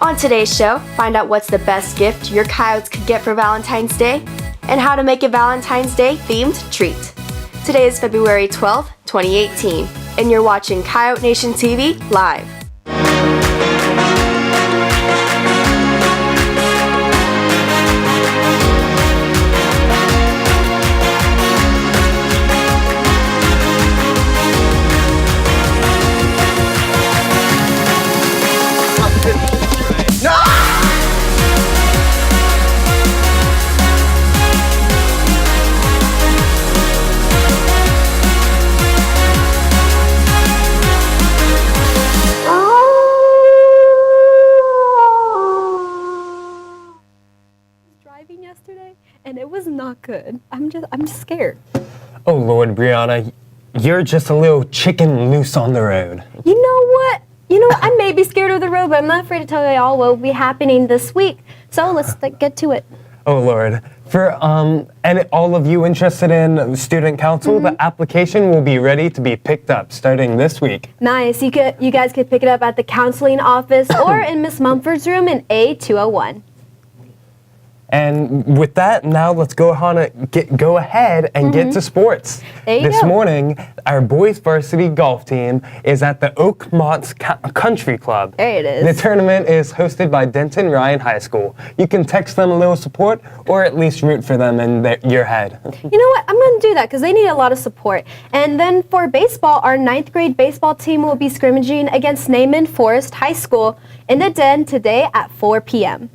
On today's show, find out what's the best gift your Coyotes could get for Valentine's Day and how to make a Valentine's Day themed treat. Today is February 12th, 2018, and you're watching Coyote Nation TV live. Yesterday and it was not good. I'm just scared. Oh Lord, Brianna, you're just a little chicken loose on the road. You know what? I may be scared of the road, but I'm not afraid to tell y'all what will be happening this week. So let's get to it. Oh Lord. For and all of you interested in student council, the application will be ready to be picked up starting this week. Nice. You guys could pick it up at the counseling office or in Miss Mumford's room in A201. And with that, now let's go ahead and get to sports. This morning, our boys varsity golf team is at the Oakmont Country Club. There it is. The tournament is hosted by Denton Ryan High School. You can text them a little support or at least root for them in your head. You know what? I'm going to do that because they need a lot of support. And then for baseball, our 9th grade baseball team will be scrimmaging against Naaman Forest High School in the Den today at 4 p.m.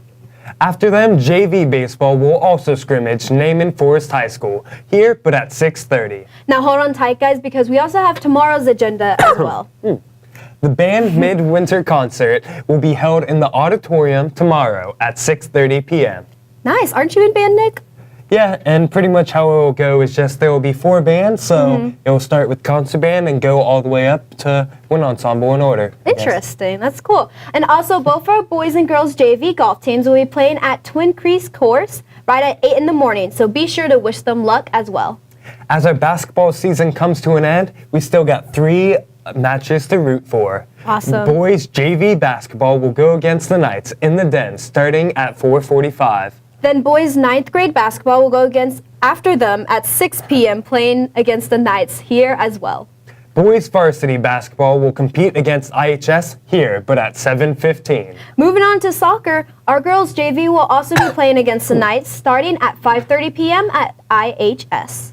After them, JV baseball will also scrimmage Naaman Forest High School here, but at 6:30. Now hold on tight, guys, because we also have tomorrow's agenda as well. The band midwinter concert will be held in the auditorium tomorrow at 6:30 p.m. Nice. Aren't you in band, Nick? Yeah, and pretty much how it will go is just there will be 4 bands, so it will start with concert band and go all the way up to one ensemble in order. Interesting. That's cool. And also, both our boys and girls JV golf teams will be playing at Twin Creeks Course right at 8 in the morning, so be sure to wish them luck as well. As our basketball season comes to an end, we still got 3 matches to root for. Awesome. Boys JV basketball will go against the Knights in the Den starting at 4:45. Then boys 9th grade basketball will go after them at 6 p.m. playing against the Knights here as well. Boys varsity basketball will compete against IHS here, but at 7:15. Moving on to soccer, our girls JV will also be playing against the Knights starting at 5:30 p.m. at IHS.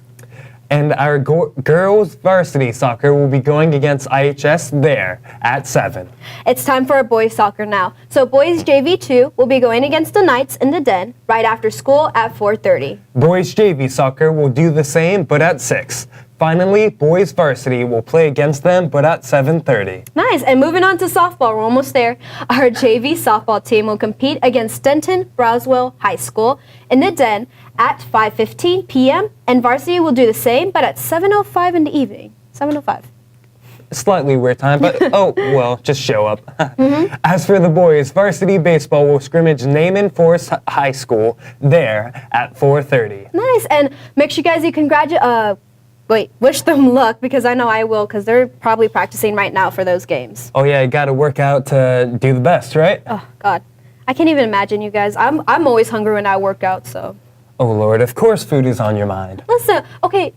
And our girls varsity soccer will be going against IHS there at 7. It's time for our boys soccer now. So boys JV2 will be going against the Knights in the Den right after school at 4:30. Boys JV soccer will do the same, but at 6. Finally, boys varsity will play against them, but at 7:30. Nice. And moving on to softball, we're almost there. Our JV softball team will compete against Denton Browswell High School in the Den at 5:15 p.m. and varsity will do the same, but at 7:05 in the evening. 7:05. Slightly weird time, but just show up. As for the boys, varsity baseball will scrimmage Naaman Forest High School there at 4:30. Nice. And make sure, guys, you wish them luck, because I know I will, because they're probably practicing right now for those games. Oh yeah, you gotta work out to do the best, right? Oh God, I can't even imagine, you guys. I'm always hungry when I work out, so. Oh Lord, of course food is on your mind. Listen, okay,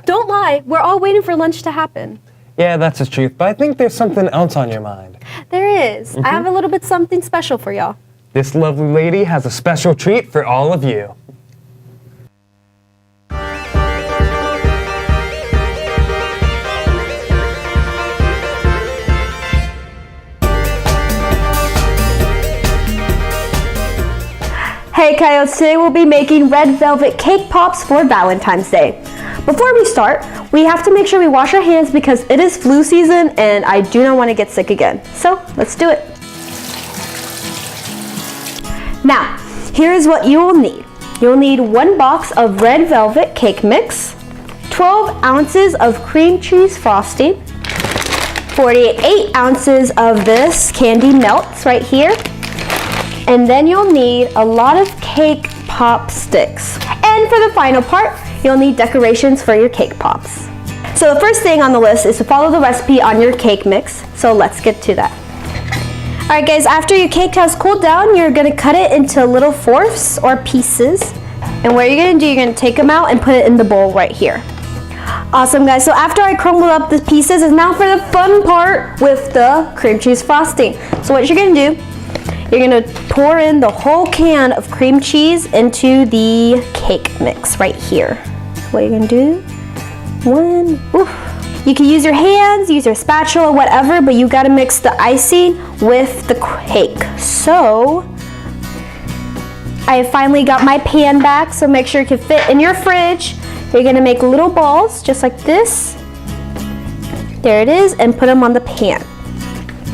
don't lie. We're all waiting for lunch to happen. Yeah, that's the truth, but I think there's something else on your mind. There is. I have a little bit something special for y'all. This lovely lady has a special treat for all of you. Hey Coyotes, today we'll be making red velvet cake pops for Valentine's Day. Before we start, we have to make sure we wash our hands because it is flu season and I do not want to get sick again. So let's do it. Now, here is what you will need. You'll need 1 box of red velvet cake mix, 12 ounces of cream cheese frosting, 48 ounces of this candy melts right here, and then you'll need a lot of cake pop sticks. And for the final part, you'll need decorations for your cake pops. So the first thing on the list is to follow the recipe on your cake mix, so let's get to that. Alright guys, after your cake has cooled down, you're going to cut it into little fourths or pieces. And what you're going to do, you're going to take them out and put it in the bowl right here. Awesome guys, so after I crumbled up the pieces, is now for the fun part with the cream cheese frosting. So what you're going to do, you're going to pour in the whole can of cream cheese into the cake mix right here. What you're going to do, you can use your hands, use your spatula, whatever, but you got to mix the icing with the cake. So I have finally got my pan back, so make sure it can fit in your fridge. You're going to make little balls just like this. There it is, and put them on the pan.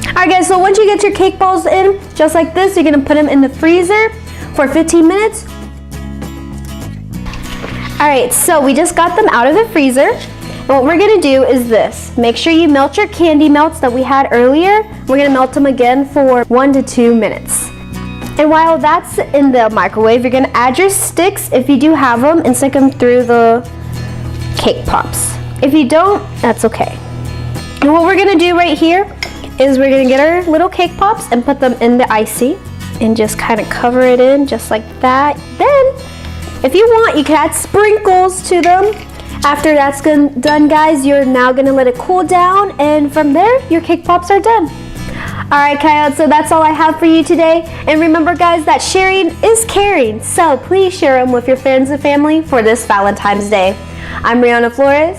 Alright guys, so once you get your cake balls in, just like this, you're going to put them in the freezer for 15 minutes. Alright, so we just got them out of the freezer. And what we're going to do is this. Make sure you melt your candy melts that we had earlier. We're going to melt them again for 1 to 2 minutes. And while that's in the microwave, you're going to add your sticks, if you do have them, and stick them through the cake pops. If you don't, that's okay. And what we're going to do right here is we're going to get our little cake pops and put them in the icing and just kind of cover it in just like that. Then, if you want, you can add sprinkles to them. After that's done, guys, you're now going to let it cool down, and from there, your cake pops are done. Alright Coyotes, so that's all I have for you today. And remember guys that sharing is caring. So please share them with your friends and family for this Valentine's Day. I'm Brianna Flores,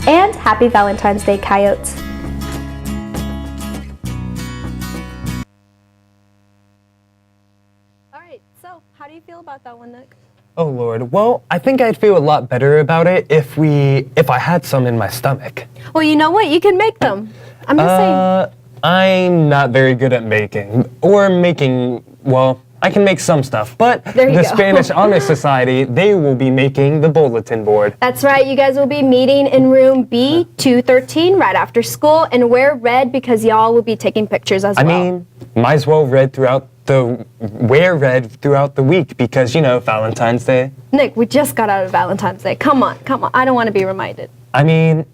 and happy Valentine's Day, Coyotes. Alright, so how do you feel about that one, Nick? Oh Lord, well, I think I'd feel a lot better about it if I had some in my stomach. Well, you know what? You can make them. I'm just saying. I'm not very good at making, well, I can make some stuff, but the Spanish Honor Society, they will be making the bulletin board. That's right, you guys will be meeting in room B213 right after school, and wear red because y'all will be taking pictures as well. I mean, might as well wear red throughout the week because, you know, Valentine's Day. Nick, we just got out of Valentine's Day. Come on, I don't want to be reminded. I mean,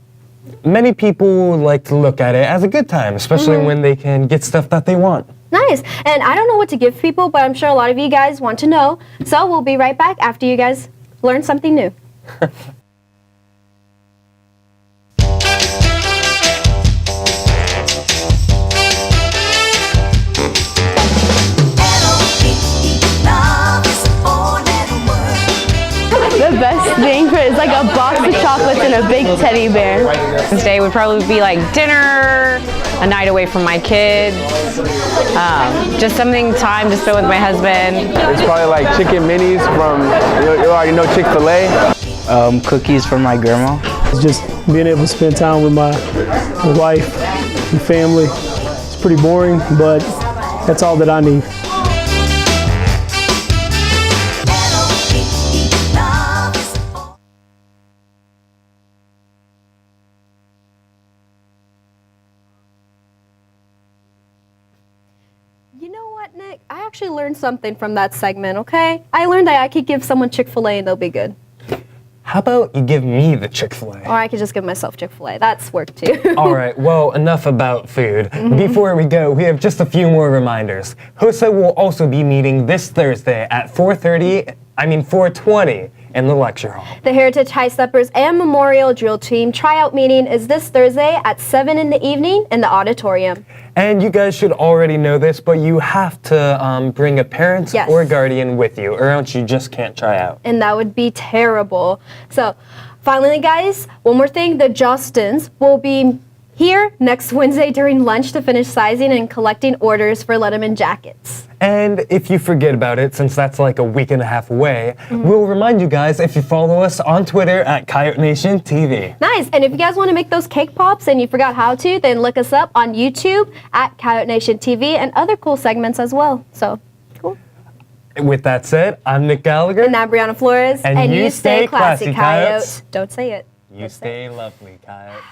many people like to look at it as a good time, especially when they can get stuff that they want. Nice. And I don't know what to give people, but I'm sure a lot of you guys want to know. So we'll be right back after you guys learn something new. The best thing for it is like a box of chocolates and a big teddy bear. Today would probably be like dinner, a night away from my kids, just time to spend with my husband. It's probably like chicken minis from, you already know, Chick-fil-A. Cookies from my grandma. It's just being able to spend time with my wife and family. It's pretty boring, but that's all that I need. You know what, Nick? I actually learned something from that segment, okay? I learned that I could give someone Chick-fil-A and they'll be good. How about you give me the Chick-fil-A? Or I could just give myself Chick-fil-A. That's work too. All right, well, enough about food. Before we go, we have just a few more reminders. HOSA will also be meeting this Thursday at 4:20 in the lecture hall. The Heritage High Steppers and Memorial Drill Team tryout meeting is this Thursday at 7 in the evening in the auditorium. And you guys should already know this, but you have to bring a parent or guardian with you, or else you just can't try out. And that would be terrible. So, finally, guys, one more thing. The Justins will be here next Wednesday during lunch to finish sizing and collecting orders for Letterman jackets. And if you forget about it, since that's like a week and a half away, we'll remind you guys if you follow us on Twitter at Coyote Nation TV. Nice. And if you guys want to make those cake pops and you forgot how to, then look us up on YouTube at Coyote Nation TV and other cool segments as well. So, cool. With that said, I'm Nick Gallagher. And I'm Brianna Flores. And you stay classy, Coyotes. Don't say it. You stay lovely, Coyotes.